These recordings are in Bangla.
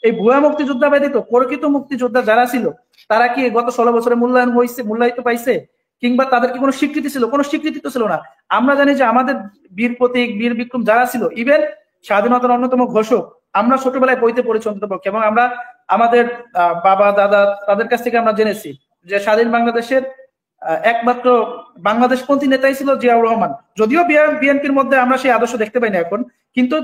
এই ভুয়া মুক্তিযোদ্ধা ব্যতীত প্রকৃত মুক্তিযোদ্ধা যারা ছিল তারা কি গত 16 বছরে মূল্যায়িত পাইছে, কিংবা তাদের কি কোনো স্বীকৃতি ছিল? কোনো স্বীকৃতি তো ছিল না। আমরা জানি যে আমাদের বীর প্রতীক, বীর বিক্রম যারা ছিল, ইভেন স্বাধীনতার অন্যতম ঘোষক, আমরা ছোটবেলায় বইতে পড়েছি অন্ততপক্ষে, এবং আমরা আমাদের বাবা দাদা তাদের কাছ থেকে আমরা জেনেছি যে স্বাধীন বাংলাদেশের একমাত্র বাংলাদেশপন্থী নেতাই ছিল জিয়াউর রহমান। যদিও বিএনপির মধ্যে আমরা সেই আদর্শ দেখতে পাই না এখন, কিন্তু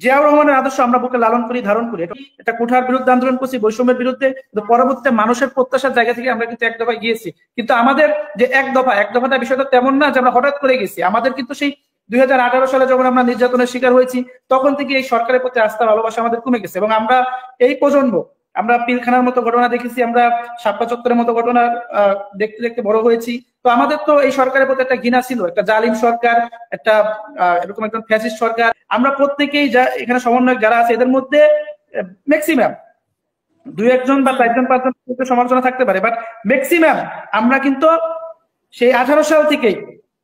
জিয়াউর রহমানের আদর্শ আমরা বুকে লালন করি, ধারণ করি। এটা কোঠার বিরুদ্ধে আন্দোলন করছি, বৈষম্যের বিরুদ্ধে, পরবর্তীতে মানুষের প্রত্যাশার জায়গা থেকে আমরা কিন্তু এক দফায় গিয়েছি। কিন্তু আমাদের যে এক দফাটা বিষয়টা তেমন না যে আমরা হঠাৎ করে গেছি। আমাদের কিন্তু সেই 2018 সালে যখন আমরা নির্যাতনের শিকার হয়েছি, তখন থেকে এই সরকারের প্রতি আস্থা ভালোবাসা আমাদের কমে গেছে। এবং আমরা এই প্রজন্ম, আমরা পিলখানার মতো ঘটনা দেখেছি, আমরা শাপলা চত্বরের মতো ঘটনা দেখতে দেখতে বড় হয়েছি। তো আমাদের তো এই সরকারের প্রতি একটা ঘৃণা ছিল, একটা জালিম সরকার, একটা এরকম একজন ফ্যাসিস্ট সরকার। আমরা প্রত্যেকেই এখানে সমন্বয়ক যারা আছে, এদের মধ্যে ম্যাক্সিমাম 2-1 বা 4-5 সমালোচনা থাকতে পারে, বাট ম্যাক্সিমাম আমরা কিন্তু সেই 18 সাল থেকেই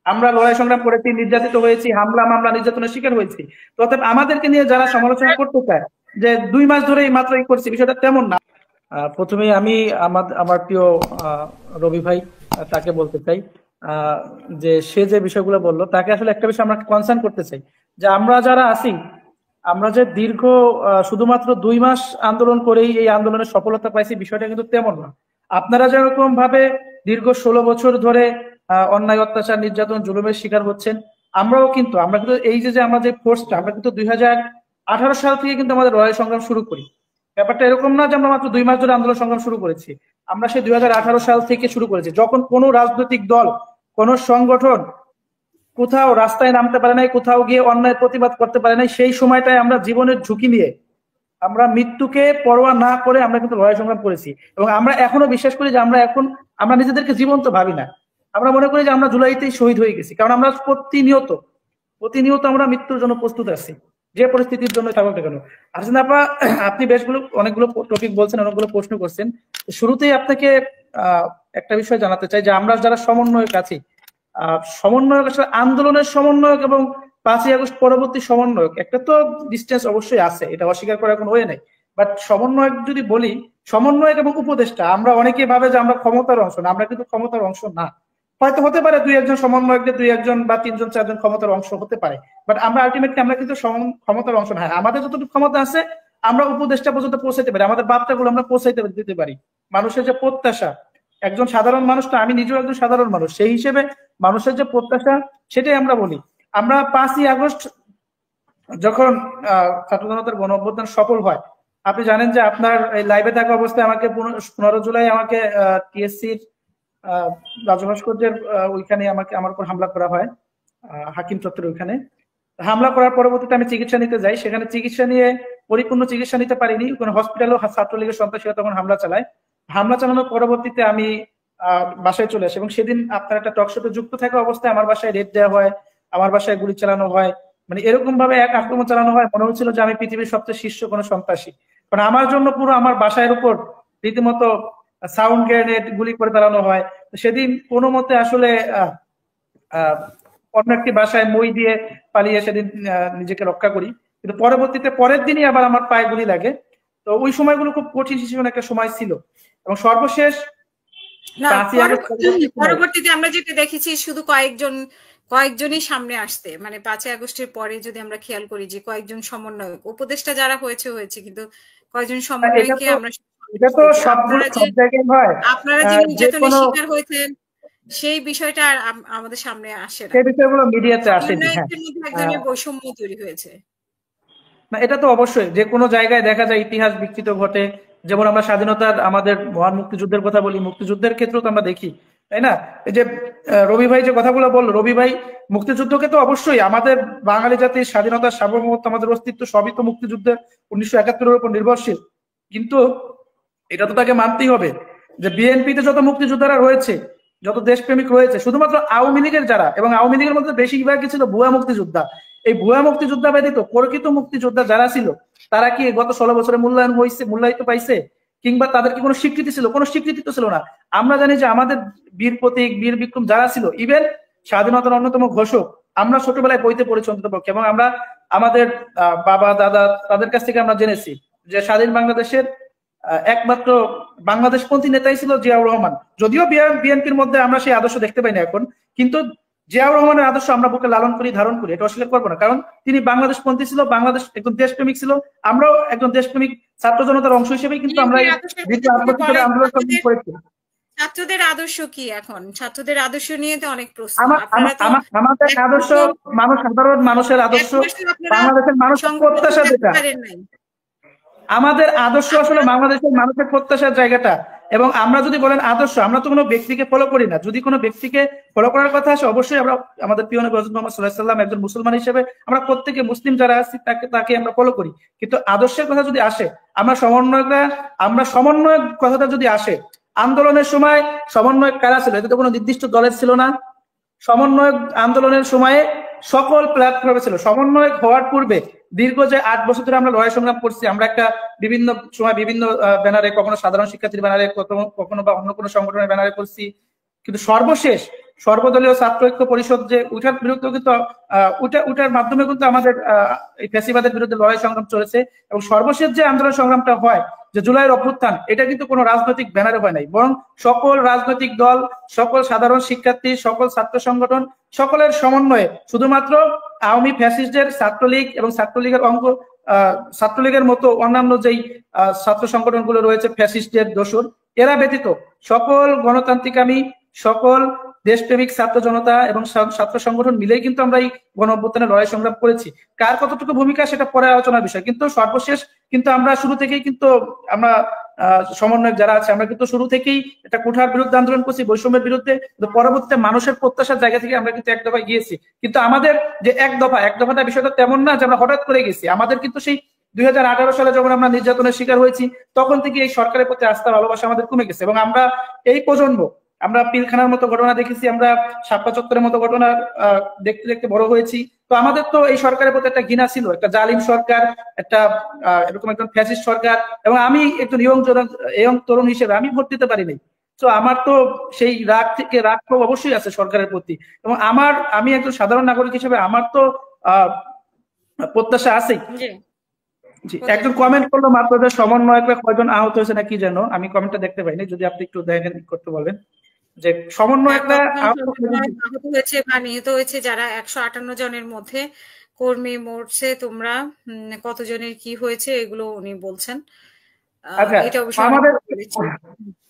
আমরা লড়াই সংগ্রাম করেছি, নির্যাতিত হয়েছি, হামলা মামলা নির্যাতনের শিকার হয়েছি। তো অতএব আমাদেরকে নিয়ে যারা সমালোচনা করতে চায় যে 2 মাস ধরে মাত্র এই করছি, বিষয়টা তেমন না। প্রথমে আমি আমার প্রিয় রবি ভাই তাকে বলতে চাই যে সে যে বিষয়গুলো বললো, তাকে আসলে একটা বিষয় আমরা কনসার্ন করতে চাই যে আমরা যারা আছি, আমরা যে দীর্ঘ শুধুমাত্র 2 মাস আন্দোলন করেই এই আন্দোলনের সফলতা পাইছি, বিষয়টা কিন্তু তেমন না। আপনারা যেরকম ভাবে দীর্ঘ 16 বছর ধরে অন্যায় অত্যাচার নির্যাতন জুলুমের শিকার হচ্ছেন, আমরা কিন্তু এই যে আমরা যে ফোর্সটা, আমরা কিন্তু 2018 সাল থেকে কিন্তু আমাদের লড়াই সংগ্রাম শুরু করি। ব্যাপারটা এরকম না যে আমরা মাত্র 2 মাস ধরে আন্দোলন সংগ্রাম শুরু করেছি। আমরা সেই 2018 সাল থেকে শুরু করেছি, যখন কোনো রাজনৈতিক দল, কোন সংগঠন কোথাও রাস্তায় নামতে পারে নাই, কোথাও গিয়ে অন্যায় প্রতিবাদ করতে পারে নাই। সেই সময়টায় আমরা জীবনের ঝুঁকি নিয়ে, আমরা মৃত্যুকে পরোয়া না করে আমরা কিন্তু লড়াই সংগ্রাম করেছি। এবং আমরা এখনো বিশ্বাস করি যে আমরা নিজেদেরকে জীবন্ত ভাবি না। আমরা মনে করি যে আমরা জুলাইতেই শহীদ হয়ে গেছি, কারণ আমরা প্রতিনিয়ত আমরা মৃত্যুর জন্য প্রস্তুত আছি, যে পরিস্থিতির জন্য থাকুক না কেন। আর্জেন আপা, আপনি অনেকগুলো টপিক বলছেন, অনেকগুলো প্রশ্ন করছেন। শুরুতেই আপনাকে একটা বিষয় জানাতে চাই যে আমরা যারা সমন্বয়ক আছি, সমন্বয়ক আসলে আন্দোলনের সমন্বয়ক এবং 5ই আগস্ট পরবর্তী সমন্বয়ক, একটা তো ডিস্টেন্স অবশ্যই আছে, এটা অস্বীকার করার কোনো ওয়ে নাই। বাট সমন্বয়ক যদি বলি, সমন্বয়ক এবং উপদেষ্টা, আমরা অনেকে ভাবে যে আমরা ক্ষমতার অংশ না, আমরা কিন্তু ক্ষমতার অংশ না। হয়তো হতে পারে 2-1 সমন্বয়কদের 2-1 বা 3-4 ক্ষমতার অংশ হতে পারে, বাট আমরা আলটিমেটলি আমরা কিন্তু ক্ষমতার অংশ না। আমাদের যতটুকু ক্ষমতা আছে আমরা উপদেষ্টা পর্যন্ত পৌঁছাইতে পারি, আমাদের বার্তাগুলো আমরা পৌঁছাইতে দিতে পারি। মানুষের যে প্রত্যাশা, একজন সাধারণ মানুষ, তো আমি নিজেও একজন সাধারণ মানুষ, সেই হিসেবে মানুষের যে প্রত্যাশা সেটাই আমরা বলি। আমরা 5ই আগস্ট যখন ছাত্র জনতার গণ অভ্যুত্থান সফল হয়, আপনি জানেন যে আপনার এই লাইভে থাকা অবস্থায় আমাকে 15 জুলাই আমাকে টিএসসির রাজু ভাস্কর্যের ওইখানে আমার উপর হামলা করা হয়, হাকিম চত্বরের ওইখানে। হামলা করার পরবর্তীতে আমি চিকিৎসা নিতে যাই, সেখানে চিকিৎসা নিয়ে পরিপূর্ণ চিকিৎসা নিতে পারিনি, কোনো হসপিটালও ছাত্রলীগের সন্ত্রাসীরা তখন হামলা চালায়। হামলা চালানোর পরবর্তীতে আমি বাসায় চলে আসি, এবং সেদিন আপনার একটা টক শোতে যুক্ত থাকা অবস্থায় আমার বাসায় রেড দেওয়া হয়, আমার বাসায় গুলি চালানো হয়। মানে এরকম ভাবে এক আক্রমণ চালানো হয়, মনে হচ্ছিল যে আমি পৃথিবীর সবচেয়ে শীর্ষ কোনো সন্ত্রাসী। কারণ আমার জন্য পুরো আমার বাসায়ের উপর রীতিমতো সাউন্ড গ্রেনেড গুলি করে চালানো হয়। সেদিন কোনো মতে আসলে অন্য একটি বাসায় মই দিয়ে পালিয়ে সেদিন নিজেকে রক্ষা করি। কিন্তু পরবর্তীতে পরের দিনই আবার আমার পায়ে গুলি লাগে। তো ওই সময়গুলো খুব কঠিন শিশু একটা সময় ছিল। এবং সর্বশেষ পরবর্তীতে আমরা যেটা দেখেছি, শুধু কয়েকজনই সামনে আসতে, মানে 5ই আগস্টের পরে যদি আমরা খেয়াল করি যে কয়েকজন সমন্বয়ক, উপদেষ্টা যারা হয়েছে, কিন্তু কয়েকজন সমন্বয়ককে আমরা, আপনারা যে নির্যাতনের শিকার হয়েছেন সেই বিষয়টা আমাদের সামনে আসে না, সেই বিষয়গুলো মিডিয়াতে আসে। একদমই বৈষম্য তৈরি হয়েছে না, এটা তো অবশ্যই যে কোনো জায়গায় দেখা যায় ইতিহাস বিকৃত ঘটে। যেমন আমরা স্বাধীনতার আমাদের মহান মুক্তিযুদ্ধের কথা বলি, মুক্তিযুদ্ধের ক্ষেত্রেও তো আমরা দেখি, তাই না? এই যে রবি ভাই যে কথাগুলো বললো, রবি ভাই মুক্তিযুদ্ধকে তো অবশ্যই আমাদের বাঙালি জাতির স্বাধীনতার সার্বভৌমত্ব, আমাদের অস্তিত্ব সবই তো মুক্তিযুদ্ধের 1971-এর উপর নির্ভরশীল। কিন্তু এটা তো তাকে মানতেই হবে যে বিএনপিতে যত মুক্তিযোদ্ধারা রয়েছে, যত দেশপ্রেমিক রয়েছে, শুধুমাত্র আওয়ামী লীগের যারা, এবং আওয়ামী লীগের মধ্যে বেশিরভাগই ছিল ভুয়া মুক্তিযোদ্ধা, এই ভুয়া মুক্তিযোদ্ধা ব্যতীত প্রকৃত মুক্তিযোদ্ধা যারা ছিল তারা কি গত 16 বছরে মূল্যায়িত পাইছে, কিংবা তাদের কি কোনো স্বীকৃতি ছিল? কোনো স্বীকৃতি তো ছিল না। আমরা জানি যে আমাদের বীর প্রতীক, বীর বিক্রম যারা ছিল, ইভেন স্বাধীনতার অন্যতম ঘোষক, আমরা ছোটবেলায় বইতে পড়েছি অন্ততপক্ষে, এবং আমরা আমাদের বাবা দাদা তাদের কাছ থেকে আমরা জেনেছি যে স্বাধীন বাংলাদেশের একমাত্র বাংলাদেশপন্থী নেতাই ছিল জিয়াউর রহমান। যদিও বিএনপির মধ্যে আমরা সেই আদর্শ দেখতে পাই না এখন, কিন্তু জিয়াউর রহমানের আদর্শ আমরা বুকে লালন করি, ধারণ করি, এটা অস্বীকার করবো না। কারণ তিনি বাংলাদেশপন্থী ছিল, বাংলাদেশ একজন দেশপ্রেমিক ছিল। আমরাও একজন দেশপ্রেমিক ছাত্র জনতার অংশ হিসেবেই কিন্তু আমরা আন্দোলন করেছি। ছাত্রদের আদর্শ কি এখন? ছাত্রদের আদর্শ নিয়ে তো অনেক প্রশ্ন। আমাদের আদর্শ সাধারণ মানুষের আদর্শ, বাংলাদেশের মানুষের প্রত্যাশা যেটা, আমাদের আদর্শ আসলে বাংলাদেশের মানুষের প্রত্যাশার জায়গাটা। এবং আমরা যদি বলেন আদর্শ, আমরা তো কোনো ব্যক্তিকে ফলো করি না। যদি কোনো ব্যক্তিকে ফলো করার কথা আসে, অবশ্যই আমরা আমাদের প্রিয় নবী হযরত মুহাম্মদ সাল্লাল্লাহু আলাইহি ওয়াসাল্লাম একজন মুসলমান হিসেবে আমরা প্রত্যেকে মুসলিম যারা আছি তাকে আমরা ফলো করি। কিন্তু আদর্শের কথা যদি আসে, আমরা সমন্বয়ক কথাটা যদি আসে, আন্দোলনের সময় সমন্বয়ক কারা ছিল? এটা তো কোনো নির্দিষ্ট দলের ছিল না। সমন্বয়ক আন্দোলনের সময়ে সকল প্ল্যাটফর্মে ছিল। সমন্বয়ক হওয়ার পূর্বে দীর্ঘ যে 8 বছর ধরে আমরা লড়াই সংগ্রাম করছি, আমরা একটা বিভিন্ন সময় বিভিন্ন ব্যানারে, কখনো সাধারণ শিক্ষার্থীর ব্যানারে, কখনো বা অন্য কোনো সংগঠনের ব্যানারে করছি। কিন্তু সর্বশেষ সর্বদলীয় ছাত্র ঐক্য পরিষদ যে উঠার বিরুদ্ধে কিন্তু উঠার মাধ্যমে কিন্তু আমাদের এই ফ্যাসিবাদের বিরুদ্ধে লড়াই সংগ্রাম চলেছে। এবং সর্বশেষ যে আন্দোলন সংগ্রামটা হয়, যে জুলাইয়ের অভ্যুত্থান, এটা কিন্তু কোনো রাজনৈতিক ব্যানারে হয় নাই, বরং সকল রাজনৈতিক দল, সকল সাধারণ শিক্ষার্থী, সকল ছাত্র সংগঠন, সকলের সমন্বয়ে, শুধুমাত্র আওয়ামী ফ্যাসিস্টদের ছাত্রলীগ এবং ছাত্রলীগের মতো অন্যান্য যেই ছাত্র সংগঠনগুলো রয়েছে ফ্যাসিস্টদের দোসর, এরা ব্যতীত সকল গণতান্ত্রিকামী, সকল দেশপ্রেমিক ছাত্র জনতা এবং ছাত্র সংগঠন মিলেই কিন্তু আমরা এই গণ অভ্যুত্থানে লড়াই সংগ্রাম করেছি। কার কতটুকু ভূমিকা সেটা পরে আলোচনার বিষয়, কিন্তু সর্বশেষ কিন্তু আমরা শুরু থেকেই কিন্তু আমরা সমন্বয়ক যারা আছে, আমরা কিন্তু শুরু থেকেই একটা কোঠার বিরুদ্ধে আন্দোলন করছি, বৈষম্যের বিরুদ্ধে। পরবর্তীতে মানুষের প্রত্যাশার জায়গা থেকে আমরা কিন্তু এক দফায় গিয়েছি। কিন্তু আমাদের যে এক দফাটা বিষয়টা তেমন না যে আমরা হঠাৎ করে গেছি। আমাদের কিন্তু সেই 2018 সালে যখন আমরা নির্যাতনের শিকার হয়েছি, তখন থেকে এই সরকারের প্রতি আস্থা, ভালোবাসা আমাদের কমে গেছে। এবং আমরা এই প্রজন্ম, আমরা পিলখানার মতো ঘটনা দেখেছি, আমরা শাপলা চত্বরের মতো ঘটনা দেখতে দেখতে বড় হয়েছি। তো আমাদের তো এই সরকারের প্রতি একটা ঘৃণা ছিল, একটা জালিম সরকার, একটা এরকম একজন ফ্যাসিস্ট সরকার। এবং আমি একজন ইয়ং তরুণ হিসেবে আমি ভোট দিতে পারিনি। তো আমার তো সেই রাগ অবশ্যই আছে সরকারের প্রতি। এবং আমি একজন সাধারণ নাগরিক হিসেবে আমার তো প্রত্যাশা আছেই। জি, একজন কমেন্ট করলো মাত্র যে সমন্বয়করা কয়জন আহত হয়েছে না কি যেন, আমি কমেন্টটা দেখতে পাইনি, যদি আপনি একটু দেখেন করতে বলবেন যে সমন্বয়করা আহত হয়েছে বা নিহত হয়েছে যারা 158 জনের মধ্যে কর্মী মরছে, তোমরা কতজনের কি হয়েছে এগুলো উনি বলছেন।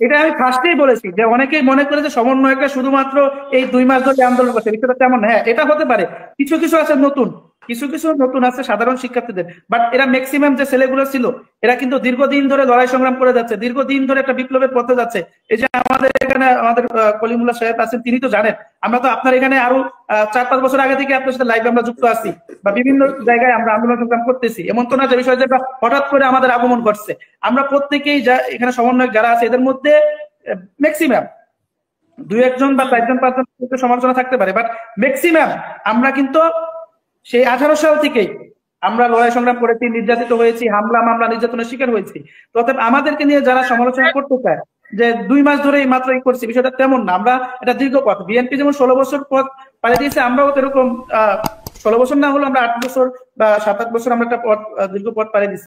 এটা আমি ফার্স্টেই বলেছি যে অনেকেই মনে করে যে সমন্বয়করা শুধুমাত্র এই 2 মাস ধরে আন্দোলন করছে, বিষয়টা তেমন না। হ্যাঁ, এটা হতে পারে, কিছু আছে নতুন, কিছু নতুন আছে সাধারণ শিক্ষার্থীদের, বাট এরা ম্যাক্সিমাম যে ছেলেগুলো ছিল, এরা কিন্তু দীর্ঘদিন ধরে লড়াই সংগ্রাম করে যাচ্ছে, দীর্ঘদিন ধরে একটা বিপ্লবের পথে যাচ্ছে। এই যে আমাদের এখানে আমাদের কলিমুল্লাহ সাহেব আছেন, তিনি তো জানেন, আমরা তো আপনার এখানে আরো 4-5 বছর আগে থেকে আপনার সাথে লাইভে আমরা যুক্ত আছি, বা বিভিন্ন জায়গায় আমরা আন্দোলন সংগ্রাম করতেছি। এমন তো না যে বিষয় যে হঠাৎ করে আমাদের আগমন ঘটছে। আমরা প্রত্যেকেই এখানে সমন্বয়ক যারা আছে, এদের মধ্যে ম্যাক্সিমাম 2-1 জন বা 4-5 জন সমালোচনা থাকতে পারে, বাট ম্যাক্সিমাম আমরা কিন্তু সেই 18 সাল থেকেই আমরা লড়াই সংগ্রাম করেছি, নির্যাতিত হয়েছি, হামলা মামলা নির্যাতনের শিকার হয়েছি। অতএব আমাদেরকে নিয়ে যারা সমালোচনা করতে চায় যে 2 মাস ধরে এই মাত্র করছি, বিষয়টা তেমন না। আমরা এটা দীর্ঘ পথ, বিএনপি যেমন 16 বছর পথ পাড়ি দিয়েছে, আমরাও এরকম 16 বছর না হলো আমরা 8 বছর বা 7-8 বছর আমরা একটা দীর্ঘ পথ পাড়ি দিচ্ছি।